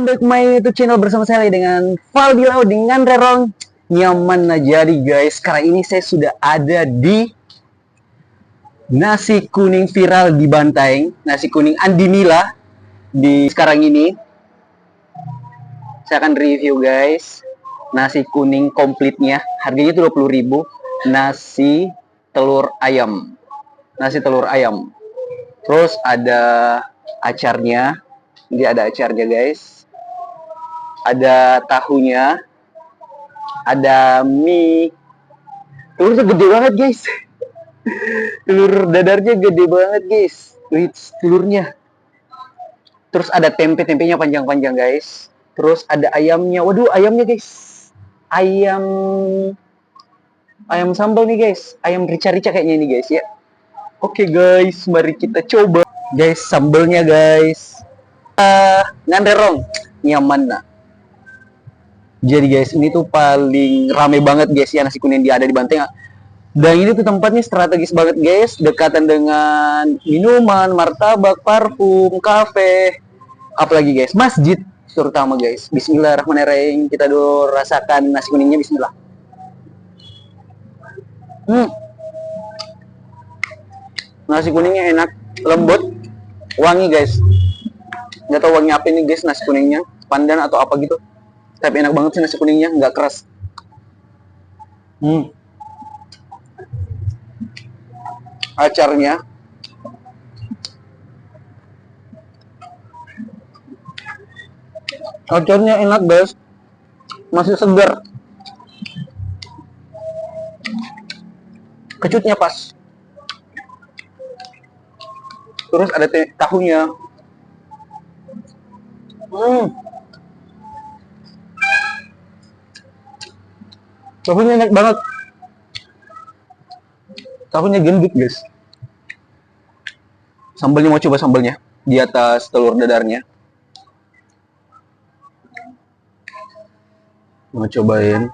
Welcome back my YouTube channel bersama saya dengan Faldilao dengan Rerong Nyaman. Nah, jadi guys, sekarang ini saya sudah ada di nasi kuning viral di Bantaeng, nasi kuning Andi Mila. Di sekarang ini saya akan review guys nasi kuning komplitnya. Harganya itu 20.000. Nasi telur ayam. Nasi telur ayam. Terus ada acarnya. Ini ada acarnya guys. Ada tahunya, ada mie. Telurnya gede banget guys. Telur dadarnya gede banget guys. Wih, telurnya. Terus ada tempe-tempenya panjang-panjang guys. Terus ada ayamnya. Waduh, ayamnya guys. Ayam ayam sambal nih guys. Ayam rica-rica kayaknya ini guys ya. Oke guys, mari kita coba. Guys, sambelnya guys. Nganderong. Nyaman nah. Jadi guys, ini tuh paling rame banget guys ya nasi kuning dia ada di Bantaeng. Dan ini tuh tempatnya strategis banget guys, dekatan dengan minuman, martabak, parfum, kafe, apalagi guys, masjid terutama guys. Bismillahirrahmanirrahim, kita dulu rasakan nasi kuningnya. Bismillah. Nasi kuningnya enak, lembut, wangi guys. Nggak tahu wangi apa ini guys nasi kuningnya, pandan atau apa gitu. Tapi enak banget sih nasi kuningnya, nggak keras. Acarnya enak guys, masih segar, kecutnya pas. Terus ada tahunya. Tahunya enak banget. Tahunya gendut guys. Sambalnya, mau coba sambalnya di atas telur dadarnya. Mau cobain.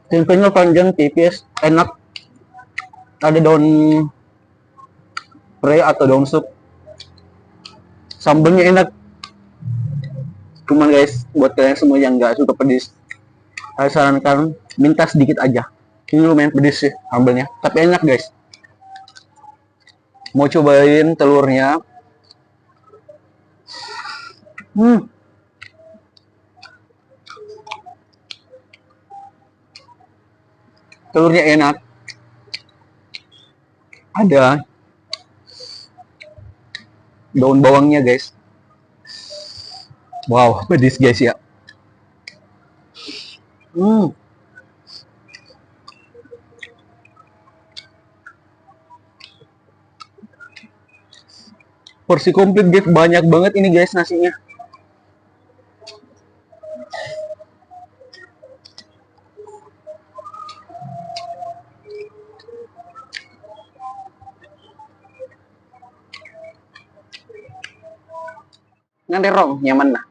Tempenya panjang, tipis, enak. Ada daun pre atau daun sup. Sambalnya enak. Cuman guys, buat kalian semua yang nggak suka pedas, saya sarankan minta sedikit aja. Ini lumayan pedas sih sambalnya, tapi enak guys. Mau cobain telurnya. Telurnya enak. Ada daun bawangnya guys. Wow, pedas guys ya. Porsi komplit guys, banyak banget ini guys nasinya. Nganterong, nyaman nah.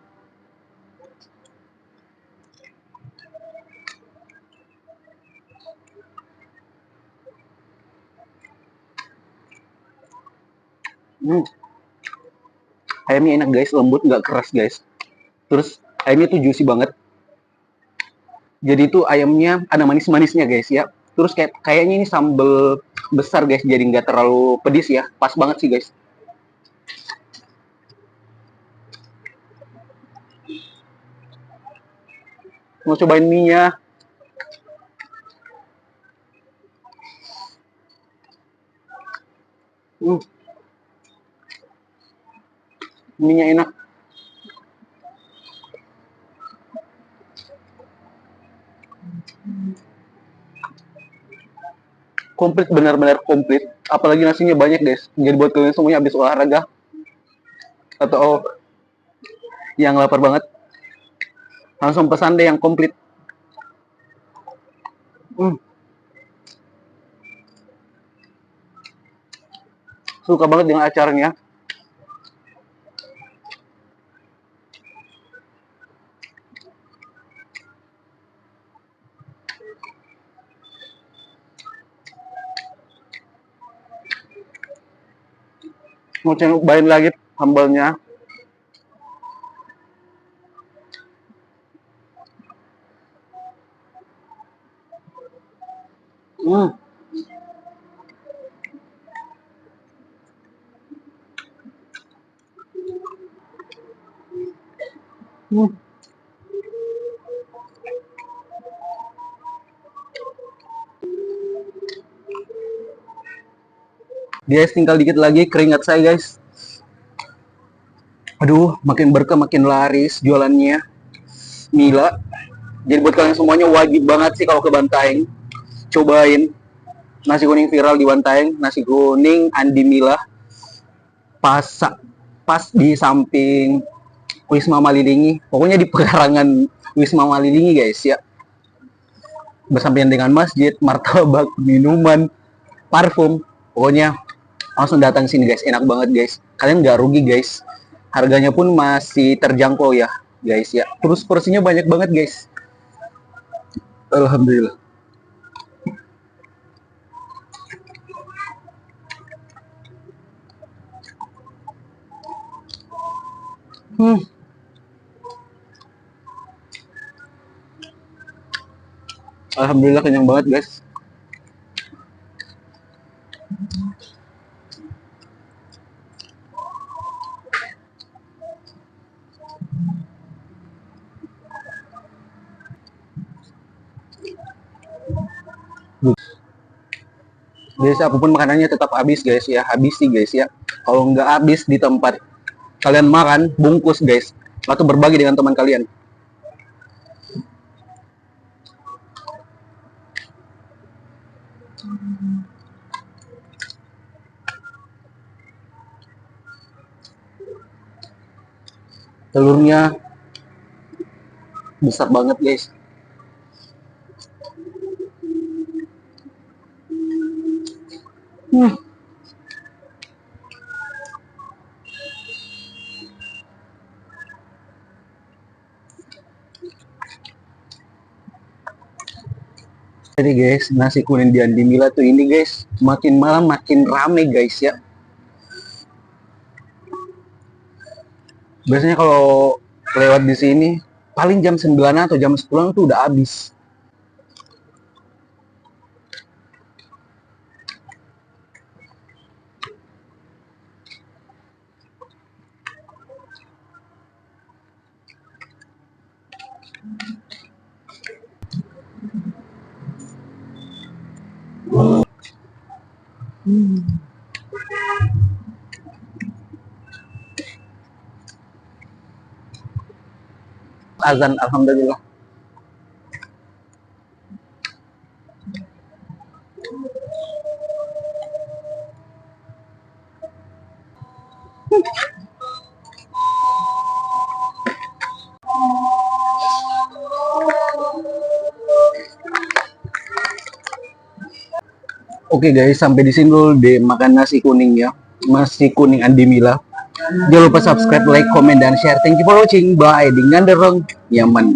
Ayamnya enak guys, lembut, nggak keras guys. Terus ayamnya tuh juicy banget. Jadi itu ayamnya ada manis-manisnya guys ya. Terus kayaknya ini sambal besar guys, jadi nggak terlalu pedis ya. Pas banget sih guys. Mau cobain mie-nya. Mie-nya enak. Komplit, benar-benar komplit. Apalagi nasinya banyak guys. Jadi buat kalian semuanya habis olahraga atau yang lapar banget, langsung pesan deh yang komplit. Suka banget dengan acaranya. Mau cobain lagi sambalnya. Hmm. Hmm. Guys, tinggal dikit lagi keringat saya, guys. Aduh, makin berkah, makin laris jualannya. Gila. Jadi buat kalian semuanya wajib banget sih kalau ke Bantaeng. Cobain nasi kuning viral di Bantaeng, nasi kuning Andi Mila. Pas pas di samping Wisma Malilingi. Pokoknya di pekarangan Wisma Malilingi, guys ya. Bersampingan dengan masjid, martabak, minuman, parfum. Pokoknya langsung datang sini, guys. Enak banget, guys. Kalian nggak rugi, guys. Harganya pun masih terjangkau ya, guys ya. Terus porsinya banyak banget, guys. Alhamdulillah. Alhamdulillah kenyang banget, guys. Guys, apapun makanannya tetap habis, guys ya. Habis sih, guys ya. Kalau nggak habis di tempat kalian makan, bungkus, guys. Atau berbagi dengan teman kalian. Telurnya besar banget, guys. Jadi guys, nasi kuning di Andi Mila tuh ini, guys, makin malam makin rame, guys ya. Biasanya kalau lewat di sini paling jam 9 atau jam 10 tuh udah habis. Azan, alhamdulillah. Oke guys, sampai di sini dulu deh makan nasi kuning ya. Nasi kuning Andi Mila. Jangan lupa subscribe, like, comment, dan share. Thank you for watching. Bye. Dengan derong nyaman.